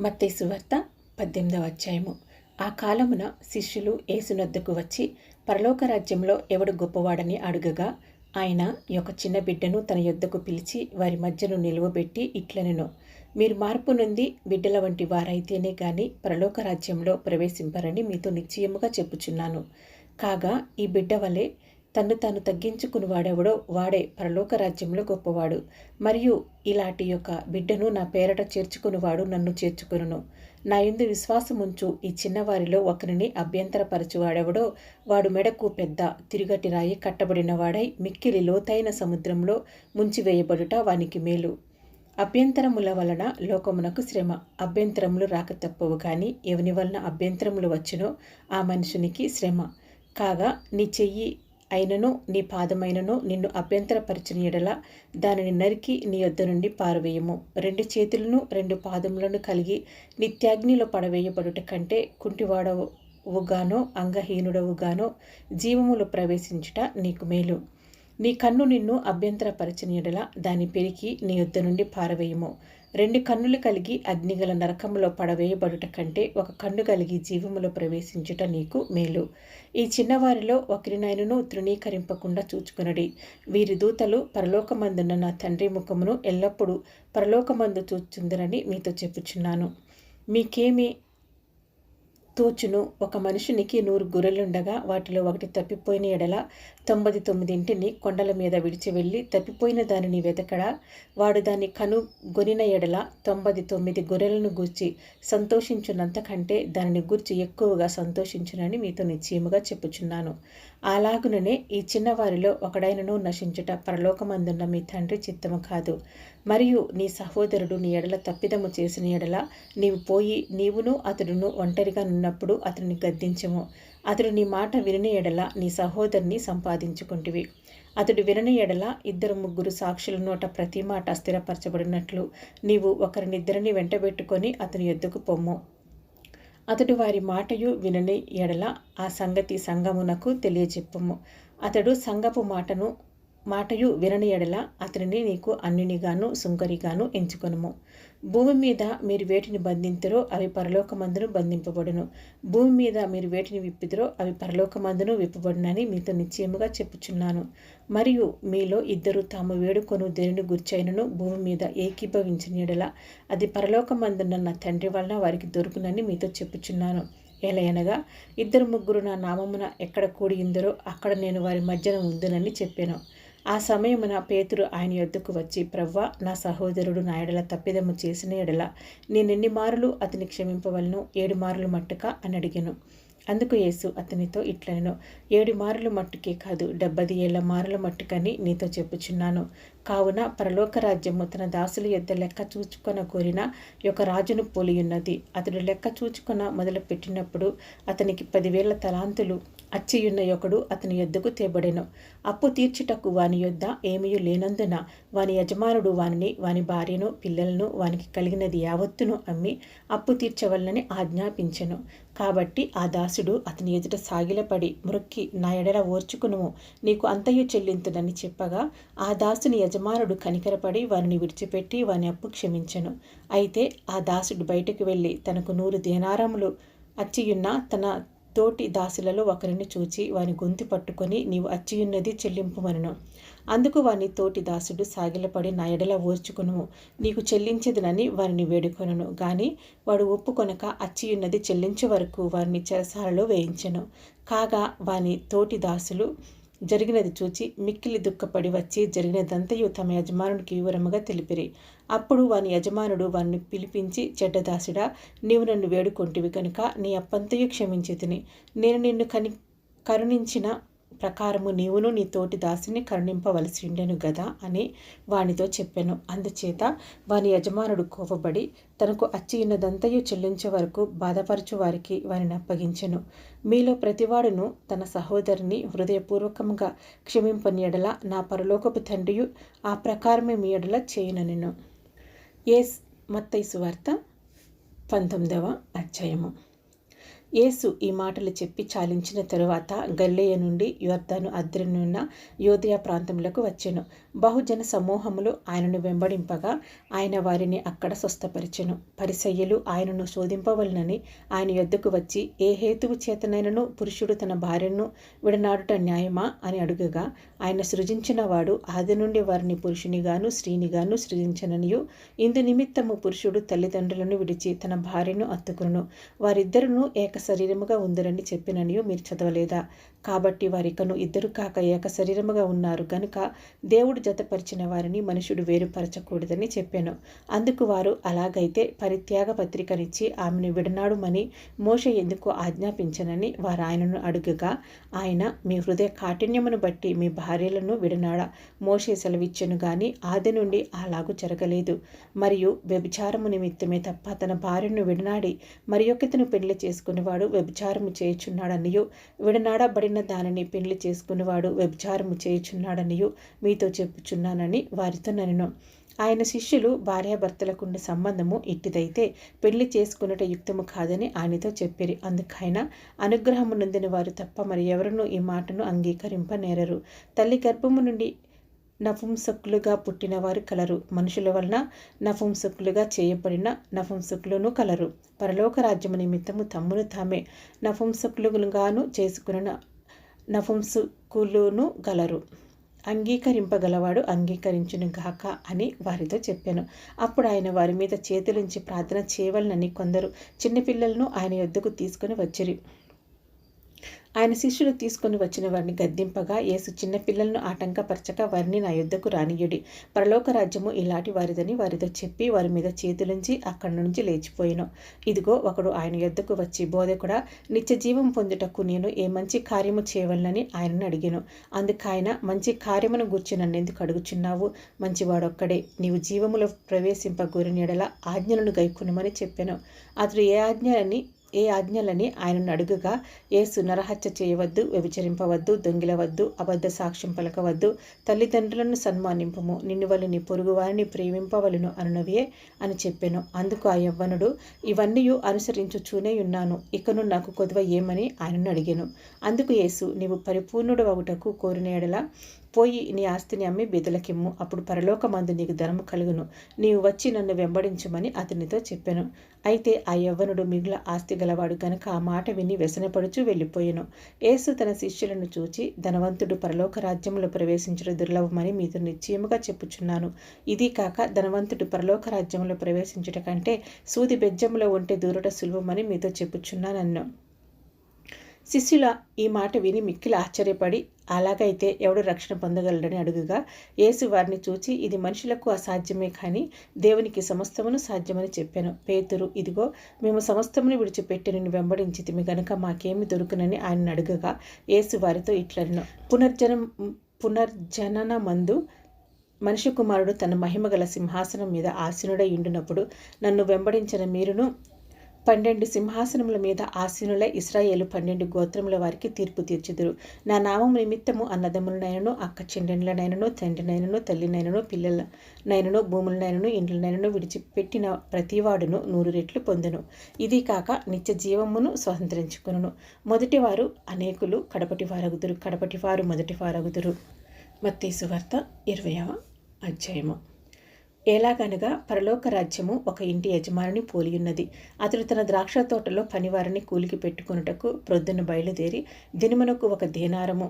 మత్తయి సువార్త 18వ అధ్యాయము. ఆ కాలమున శిష్యులు యేసునొద్దకు వచ్చి, పరలోక రాజ్యంలో ఎవడు గొప్పవాడని అడుగగా, ఆయన ఈ యొక్క చిన్న బిడ్డను తన యొద్దకు పిలిచి వారి మధ్యను నిలువబెట్టి ఇట్లనెను, మీరు మార్పు నొంది బిడ్డల వంటి వారైతేనే గాని పరలోక రాజ్యంలో ప్రవేశింపరని మీతో నిశ్చయముగా చెప్పుచున్నాను. కాగా ఈ బిడ్డ వలె తన్ను తాను తగ్గించుకుని వాడెవడో వాడే పరలోక రాజ్యంలో గొప్పవాడు. మరియు ఇలాంటి యొక్క బిడ్డను నా పేరట చేర్చుకునివాడు నన్ను చేర్చుకొనును. నా యందు విశ్వాసముంచు ఈ చిన్నవారిలో ఒకరిని అభ్యంతరపరచువాడెవడో వాడు మెడకు పెద్ద తిరుగటి రాయి కట్టబడిన వాడై మిక్కిలి లోతైన సముద్రంలో ముంచివేయబడుట వానికి మేలు. అభ్యంతరముల వలన లోకమునకు శ్రమ. అభ్యంతరములు రాక తప్పవు, కానీ ఎవని వలన అభ్యంతరములు వచ్చునో ఆ మనుషునికి శ్రమ. కాగా నీ చెయ్యి అయినను నీ పాదమైనను నిన్ను అభ్యంతరపరిచిన ఎడల దానిని నరికి నీ యొద్ద నుండి పారవేయము. 2 చేతులను 2 పాదములను కలిగి నిత్యాగ్నిలో పడవేయబడుట కంటే కుంటివాడవుగానో అంగహీనుడవుగానో జీవములో ప్రవేశించుట నీకు మేలు. నీ కన్ను నిన్ను అభ్యంతరపరిచిన ఎడల దాని పెరికి నీ యొద్ద నుండి పారవేయము. 2 కన్నులు కలిగి అగ్నిగల నరకములో పడవేయబడుట కంటే 1 కన్ను కలిగి జీవములో ప్రవేశించుట నీకు మేలు. ఈ చిన్నవారిలో ఒకరినైనను తృణీకరింపకుండా చూచుకొనుడి. వీరి దూతలు పరలోకమందున్న నా తండ్రి ముఖమును ఎల్లప్పుడూ పరలోకమందు చూచుందురని మీతో చెప్పుచున్నాను. మీకేమి తోచును? ఒక మనుషునికి 100 గొర్రెలుండగా వాటిలో ఒకటి తప్పిపోయిన ఎడల 99 కొండల మీద విడిచి వెళ్ళి తప్పిపోయిన దానిని వెతకడా? వాడు దాన్ని కనుగొనిన ఎడల 99 గొర్రెలను గూర్చి సంతోషించున్నంత కంటే దానిని గూర్చి ఎక్కువగా సంతోషించునని మీతో నిశ్చయముగా చెప్పుచున్నాను. అలాగుననే ఈ చిన్నవారిలో ఒకడైనను నశించుట పరలోకమందున్న మీ తండ్రి చిత్తము కాదు. మరియు నీ సహోదరుడు నీ ఎడల తప్పిదము చేసిన ఎడల నీవు పోయి నీవును అతడును ఒంటరిగా నున్నప్పుడు అతడిని గద్దించము. అతడు నీ మాట వినని ఎడల నీ సహోదరుని సంపాదించుకుంటివి. అతడు వినని ఎడల 2-3 సాక్షుల నోట ప్రతి మాట స్థిరపరచబడినట్లు నీవు ఒకరినిద్దరిని వెంటబెట్టుకొని అతని యొద్దకు పొమ్ము. అతడు వారి మాటయు వినని ఎడల ఆ సంగతి సంఘమునకు తెలియచెప్పుము. అతడు సంఘపు మాటయు వినని ఎడల అతనిని నీకు అన్యునిగాను సుంకరిగాను ఎంచుకొనుము. భూమి మీద మీరు వేటిని బంధింతురో అవి పరలోకమందును బంధింపబడును. భూమి మీద మీరు వేటిని విప్పుదురో అవి పరలోకమందును విప్పబడునని మీతో నిశ్చయముగా చెప్పుచున్నాను. మరియు మీలో 2 తాము వేడుకొను దేనిని గుర్చైనను భూమి మీద ఏకీభవించిన ఎడల అది పరలోకమందున్న నా తండ్రి వలన వారికి దొరుకునని మీతో చెప్పుచున్నాను. ఎలయనగా 2-3 నా నామమున ఎక్కడ కూడియుందరో అక్కడ నేను వారి మధ్యన ఉందునని చెప్పాను. ఆ సమయమున పేతురు ఆయన యొద్దకు వచ్చి, ప్రవ్వా, నా సహోదరుడు నా ఎడల తప్పిదము చేసిన ఎడల నేనెన్ని మారులు అతని క్షమింపవలను? 7 మారులు మట్టుక అని అడిగాను. అందుకు యేసు అతనితో ఇట్లనెను, 7 మారులు మట్టుకే కాదు 70 ఏళ్ల మారుల మట్టుకని నీతో చెప్పుచున్నాను. కావున పరలోక రాజ్యము తన దాసుల యొద్ద లెక్క చూచుకొన కోరిన యొక్క రాజును పోలియున్నది. అతడు లెక్క చూచుకొన మొదలు పెట్టినప్పుడు అతనికి 10,000 తలాంతులు అచ్చియున్న ఒకడు అతని యొద్దకు తేబడెను. అప్పు తీర్చుటకు వాని యొద్ద ఏమీ లేనందున వాని యజమానుడు వానిని, వాని భార్యను, పిల్లలను, వానికి కలిగినది యావత్తును అమ్మి అప్పు తీర్చవలనని ఆజ్ఞాపించెను. కాబట్టి ఆ దాసుడు అతని ఎదుట సాగిలపడి మ్రొక్కి, నా ఎడల ఓర్చుకునుము, నీకు అంతయు చెల్లింతునని చెప్పగా ఆ దాసుని యజమానుడు కనికరపడి వారిని విడిచిపెట్టి వాని అప్పు క్షమించెను. అయితే ఆ దాసుడు బయటకు వెళ్ళి తనకు 100 దేనారములు అచ్చియున్న తన తోటి దాసులలో ఒకరిని చూచి వాని గొంతు పట్టుకొని, నీవు అచ్చియున్నది చెల్లింపుమనెను. అందుకు వాని తోటి దాసుడు సాగిలపడి, నా ఎడల ఓర్చుకునుము, నీకు చెల్లించదునని వారిని వేడుకొనెను. గాని వాడు ఒప్పుకొనక అచ్చియున్నది చెల్లించే వరకు వారిని చెరసాలలో వేయించెను. కాగా వాని తోటి దాసులు జరిగినది చూచి మిక్కిలి దుఃఖపడి వచ్చి జరిగినదంతయు తమ యజమానునికి వివరముగా తెలిపిరి. అప్పుడు వాని యజమానుడు వారిని పిలిపించి, చెడ్డదాసుడా, నీవు నన్ను వేడుకొంటివి కనుక నీ అప్పంతయు క్షమించితిని. నేను నిన్ను కరుణించిన ప్రకారము నీవును నీ తోటి దాసిని కరుణింపవలసి ఉండెను గదా అని వానితో చెప్పెను. అందుచేత వాని యజమానుడు కోపపడి తనకు అచ్చియున్నదంతయు చెల్లించే వరకు బాధపరచు వారికి వారిని అప్పగించెను. మీలో ప్రతివాడును తన సహోదరుని హృదయపూర్వకముగా క్షమింపని ఎడల నా పరలోకపు తండ్రియు ఆ ప్రకారమే మీ ఎడల చేయుననెను. మత్తయి సువార్త 19వ అధ్యాయము. యేసు ఈ మాటలు చెప్పి చాలించిన తరువాత గలిలయ నుండి యొర్దాను అద్దరినున్న యూదయ ప్రాంతములకు వచ్చెను. బహుజన సమూహములు ఆయనను వెంబడింపగా ఆయన వారిని అక్కడ స్వస్థపరిచెను. పరిసయ్యులు ఆయనను శోధింపవలనని ఆయన యొద్దకు వచ్చి, ఏ హేతువు చేతనైనను పురుషుడు తన భార్యను విడనాడుట న్యాయమా అని అడుగగా, ఆయన సృజించిన వాడు ఆది నుండి వారిని పురుషునిగాను స్త్రీనిగాను సృజించననియు, ఇందు నిమిత్తము పురుషుడు తల్లిదండ్రులను విడిచి తన భార్యను అత్తుకును, వారిద్దరును ఏక శరీరముగా ఉందరని చెప్పిననియు మీరు చదవలేదా? కాబట్టి వారికను ఇద్దరు కాక ఏక శరీరముగా ఉన్నారు గనుక దేవుడు జతపరిచిన వారిని మనుషుడు వేరుపరచకూడదని చెప్పాను. అందుకు వారు, అలాగైతే పరిత్యాగ పత్రికనిచ్చి ఆమెను విడనాడుమని మోషే ఎందుకు ఆజ్ఞాపించనని వారు ఆయనను అడుగగా, ఆయన, మీ హృదయ కాఠిన్యమును బట్టి మీ భార్యలను విడనాడ మోషే సెలవిచ్చెను గాని ఆది నుండి అలాగూ జరగలేదు. మరియు వ్యభిచారము నిమిత్తమే తప్ప తన భార్యను విడనాడి మరి ఒక్కతను పెళ్లి చేసుకునేవాడు వ్యభిచారము చేయుచున్నాడనియు, విడనాడబడిన దానిని పెళ్లి చేసుకునేవాడు వ్యభిచారము చేయుచున్నాడనియు మీతో చెప్పుచున్నానని వారితో ననెను. ఆయన శిష్యులు భార్యాభర్తలకుండే సంబంధము ఇట్టిదైతే పెళ్లి చేసుకున్నట యుక్తము కాదని ఆయనతో చెప్పిరి. అందుకైన అనుగ్రహము నొందిన వారు తప్ప మరి ఎవరునూ ఈ మాటను అంగీకరింపనేరరు. తల్లి గర్భము నుండి నపుంసకులుగా పుట్టిన వారు కలరు, మనుషుల వలన నపుంసకులుగా చేయబడిన నపుంసకులను కలరు. పరలోక రాజ్యము నిమిత్తము తమ్మును తామే నపుంసకులుగాను చేసుకున్న నపుంసకులను గలరు. అంగీకరింపగలవాడు అంగీకరించును గాక అని వారితో చెప్పాను. అప్పుడు ఆయన వారి మీద చేతులుంచి ప్రార్థన చేయవలనని కొందరు చిన్నపిల్లలను ఆయన యొద్దకు తీసుకుని వచ్చిరి. ఆయన శిష్యులు తీసుకుని వచ్చిన వారిని గద్దింపగా, యేసు చిన్నపిల్లలను ఆటంకపరచక వారిని నా యొద్దకు రానియుడి, పరలోక రాజ్యము ఇలాంటి వారిదని వారితో చెప్పి వారి మీద చేతులుంచి అక్కడి నుంచి లేచిపోయాను. ఇదిగో ఒకడు ఆయన యొద్దకు వచ్చి, బోధకుడా, నిత్య జీవం పొందుటకు నేను ఏ మంచి కార్యము చేయవలనని ఆయనను అడిగాను. అందుకాయన, మంచి కార్యమును గూర్చి నన్నెందుకు అడుగుచున్నావు? మంచివాడొక్కడే, నీవు జీవములో ప్రవేశింపగోరిన యెడల ఆజ్ఞలను గైకొనుమని చెప్పాను. అతడు ఏ ఆజ్ఞలని ఆయనను అడుగగా, యేసు, నరహత్య చేయవద్దు, వ్యభిచరింపవద్దు, దొంగిలవద్దు, అబద్ధ సాక్ష్యం పలకవద్దు, తల్లిదండ్రులను సన్మానింపము, నిన్ను వలె నీ పొరుగు వారిని ప్రేమింపవలను అనునవియే అని చెప్పాను. అందుకు ఆ యవ్వనుడు, ఇవన్నీ అనుసరించుచూనే ఉన్నాను, ఇకను నాకు కొదువ ఏమని ఆయనను అడిగాను. అందుకు యేసు, నీవు పరిపూర్ణుడు అవుటకు కోరిన యెడల పోయి నీ ఆస్తిని అమ్మి బీదలకిమ్ము, అప్పుడు పరలోకమందు నీకు ధనము కలుగును, నీవు వచ్చి నన్ను వెంబడించుమని అతనితో చెప్పాను. అయితే ఆ యవ్వనుడు మిగుల ఆస్తి గలవాడు గనుక ఆ మాట విని వ్యసనపడుచు వెళ్ళిపోయాను. యేసు తన శిష్యులను చూచి, ధనవంతుడు పరలోక రాజ్యంలో ప్రవేశించడం దుర్లభమని మీతో నిశ్చయముగా చెప్పుచున్నాను. ఇది కాక ధనవంతుడు పరలోక రాజ్యంలో ప్రవేశించుట కంటే సూది బెజ్జంలో ఉంటే దూరట సులభమని మీతో చెప్పుచున్నానన్ను. శిష్యుల ఈ మాట విని మిక్కిలి ఆశ్చర్యపడి, అలాగైతే ఎవడు రక్షణ పొందగలడని అడుగుగా, యేసు వారిని చూచి, ఇది మనుషులకు అసాధ్యమే కానీ దేవునికి సమస్తమును సాధ్యమని చెప్పాను. పేతురు, ఇదిగో మేము సమస్తమును విడిచిపెట్టి నిన్ను వెంబడించితిమి గనుక మాకేమి దొరుకునని ఆయన అడుగగా, యేసు వారితో ఇట్లనెను, పునర్జననమందు మనిషి కుమారుడు తన మహిమగల సింహాసనం మీద ఆసీనుడై ఉండినప్పుడు నన్ను వెంబడించిన మీరును 12 సింహాసనముల మీద ఆసీనులై ఇశ్రాయేలు 12 గోత్రముల వారికి తీర్పు తీర్చుదురు. నా నామము నిమిత్తము అన్నదమ్ములనైనను, అక్క చెల్లెండ్లనైనను, తండ్రినైనను, తల్లినైనను, పిల్లలనైనను, భూములనైనను, ఇండ్లనైనను విడిచిపెట్టిన ప్రతివాడును 100 రెట్లు పొందును. ఇది కాక నిత్య జీవమును స్వతంత్రించుకొనును. మొదటివారు అనేకులు కడపటివారగుదురు, కడపటివారు మొదటివారగుదురు. మత్తయి సువార్త 20వ అధ్యాయము. ఎలాగనగా పరలోక రాజ్యము ఒక ఇంటి యజమానిని పోలియున్నది. అతడు తన ద్రాక్ష తోటలో పనివారిని కూలికి పెట్టుకొనుటకు ప్రొద్దున బయలుదేరి దినమునకు 1 దేనారము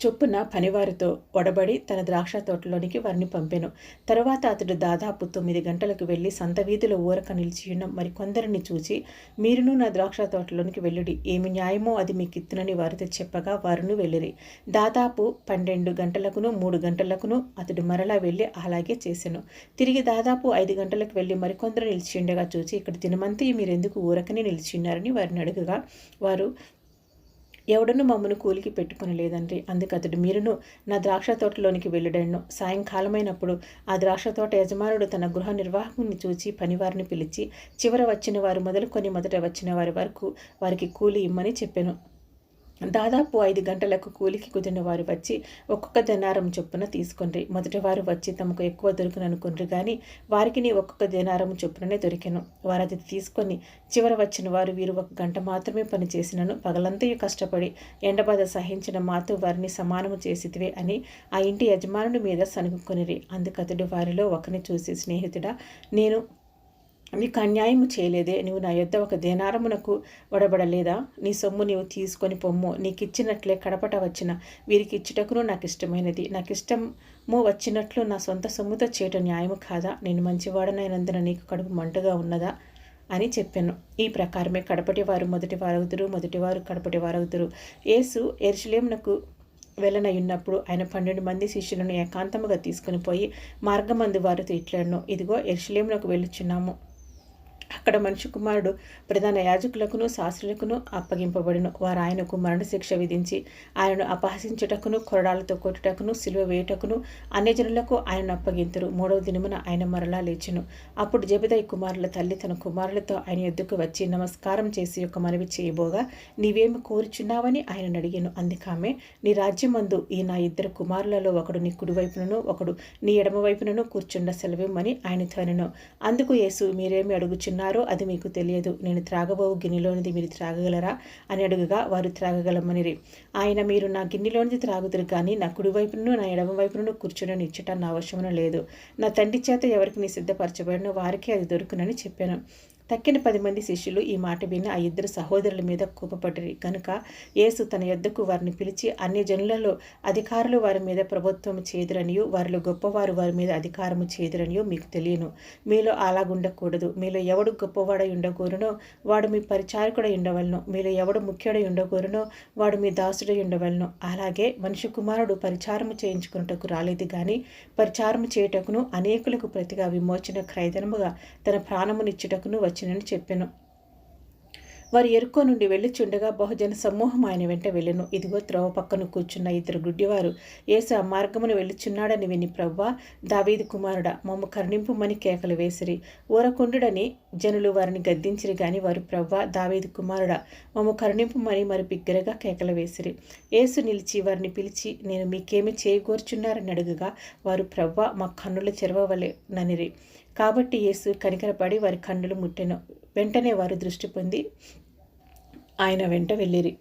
చొప్పున పనివారితో ఒడబడి తన ద్రాక్ష తోటలోనికి వారిని పంపెను. తరువాత అతడు దాదాపు 9 గంటలకు వెళ్ళి సంత వీధిలో ఊరక నిలిచియున్న మరికొందరిని చూచి, మీరును నా ద్రాక్ష తోటలోనికి వెళ్ళుడి, ఏమి న్యాయమో అది మీకిత్తునని వారితో చెప్పగా వారును వెళ్ళిరి. దాదాపు 12 గంటలకును 3 గంటలకును అతడు మరలా వెళ్ళి అలాగే చేసెను. తిరిగి దాదాపు 5 గంటలకు వెళ్ళి మరికొందరు నిలిచియుండగా చూచి, ఇక్కడ దినమంతా మీరెందుకు ఊరకనే నిలిచియున్నారని వారిని అడుగగా, వారు, ఎవడను మమ్మను కూలికి పెట్టుకుని లేదండ్రి. అందుకు అతడు, మీరును నా ద్రాక్ష తోటలోనికి వెళ్ళుడను. సాయంకాలమైనప్పుడు ఆ ద్రాక్ష తోట యజమానుడు తన గృహ నిర్వాహకుని చూచి పనివారిని పిలిచి, చివర వచ్చిన వారు మొదలుకొని మొదట వచ్చిన వారి వరకు వారికి కూలి ఇమ్మని చెప్పెను. దాదాపు 5 గంటలకు కూలికి కుదిరిన వారు వచ్చి ఒక్కొక్క దెనారం చొప్పున తీసుకొండ్రి. మొదటివారు వచ్చి తమకు ఎక్కువ దొరుకుననుకొండ్రి గాని వారికిని ఒక్కొక్క దెనారము చొప్పుననే దొరికెను. వారది తీసుకొని చివర వచ్చిన వారు వీరు 1 గంట మాత్రమే పని చేసినను పగలంతయు కష్టపడి ఎండబాధ సహించిన మాతో వారిని సమానము చేసితివే అని ఆ ఇంటి యజమానుడి మీద సనుగుకొనిరి. అందుకతడు వారిలో ఒకరిని చూసి, స్నేహితుడా, నేను నీకు అన్యాయము చేయలేదే. నువ్వు నా యొద్ద 1 దేనారమునకు వడబడలేదా? నీ సొమ్ము నీవు తీసుకొని పొమ్ము. నీకిచ్చినట్లే కడపట వచ్చిన వీరికి ఇచ్చుటకును నాకు ఇష్టమైనది. నాకు ఇష్టము వచ్చినట్లు నా సొంత సొమ్ముతో చేయటం న్యాయము కాదా? నేను మంచివాడనైనందున నీకు కడుపు మంటగా ఉన్నదా అని చెప్పాను. ఈ ప్రకారమే కడపటి వారు మొదటి వారగుదురు, మొదటివారు కడపటి వారగుదురు. యేసు యెరూషలేమునకు వెళ్ళనయున్నప్పుడు ఆయన 12 మంది శిష్యులను ఏకాంతముగా తీసుకుని పోయి మార్గమందు వారితో ఇట్లనెను, ఇదిగో యెరూషలేమునకు వెళ్ళుచున్నాము. అక్కడ మనిషి కుమారుడు ప్రధాన యాజకులకును శాస్త్రులకును అప్పగింపబడును. వారు ఆయనకు మరణశిక్ష విధించి ఆయనను అపహసించుటకును, కొరడాలతో కొట్టుటకును, సిలువ వేయుటకును అన్యజనులకు ఆయనను అప్పగింతురు. 3వ దినమున ఆయన మరలా లేచెను. అప్పుడు జెబెదయి కుమారుల తల్లి తన కుమారులతో ఆయన యొద్దకు వచ్చి నమస్కారం చేసి ఒక మనవి చేయబోగా, నీవేమి కోరుచున్నావని ఆయనను అడిగాను. అందుకామె, నీ రాజ్యమందు ఈ నా 2 కుమారులలో ఒకడు నీ కుడివైపునను ఒకడు నీ ఎడమవైపునను కూర్చుండ సెలవిమ్మని ఆయనతో అనెను. అందుకు యేసు, మీరేమి అడుగుచున్నారు అది మీకు తెలియదు. నేను త్రాగబోవు గిన్నెలోనిది మీరు త్రాగగలరా అని అడుగగా వారు త్రాగగలమనిరి. ఆయన, మీరు నా గిన్నెలోనిది త్రాగుదురు కానీ నా కుడివైపును నా ఎడమవైపును కూర్చుని ఇచ్చట నా అవసరం లేదు. నా తండ్రి చేత ఎవరికి నీ సిద్ధపరచబడినో వారికే అది దొరుకునని చెప్పాను. తక్కిన 10 మంది శిష్యులు ఈ మాట విని ఆ 2 సహోదరుల మీద కోపపడిరి. కనుక యేసు తన యొద్దకు వారిని పిలిచి, అన్ని జనులలో అధికారులు వారి మీద ప్రభుత్వము చేదురనియు వారిలో గొప్పవారు వారి మీద అధికారము చేదురనియు మీకు తెలియను. మీలో అలాగుండకూడదు. మీలో ఎవడు గొప్పవాడై ఉండగోరునో వాడు మీ పరిచారకుడై ఉండవలను. మీలో ఎవడు ముఖ్యుడై ఉండగోరునో వాడు మీ దాసుడై ఉండవలను. అలాగే మనిషి కుమారుడు పరిచారము చేయించుకున్నటకు రాలేదు గాని పరిచారము చేయుటకును అనేకులకు ప్రతిగా విమోచన క్రయధనముగా తన ప్రాణమునిచ్చుటకును వచ్చినని చెప్పెను. వారు యెరికో నుండి వెళ్ళుచుండగా బహుజన సమూహం ఆయన వెంట వెళ్ళెను. ఇదిగో త్రోవ పక్కన కూర్చున్న 2 గుడ్డివారు యేసు ఆ మార్గమును వెళ్ళుచున్నాడని విని, ప్రభువా, దావీదు కుమారుడా, మమ్ము కరుణింపుమని కేకలు వేసిరి. ఊరకుండుడని జనులు వారిని గద్దించిరి గాని వారు, ప్రభువా, దావీదు కుమారుడా, మమ్ము కరుణింపుమని మరి బిగ్గరగా కేకలు వేసిరి. యేసు నిలిచి వారిని పిలిచి, నేను మీకేమి చేయగోర్చున్నారని అడుగగా వారు, ప్రభువా, మా కన్నులు తెరవవలెననిరి. కాబట్టి యేసు కనికరపడి వారి కన్నులు ముట్టెను. వెంటనే వారు దృష్టి పొంది ఆయన వెంట వెళ్ళిరి.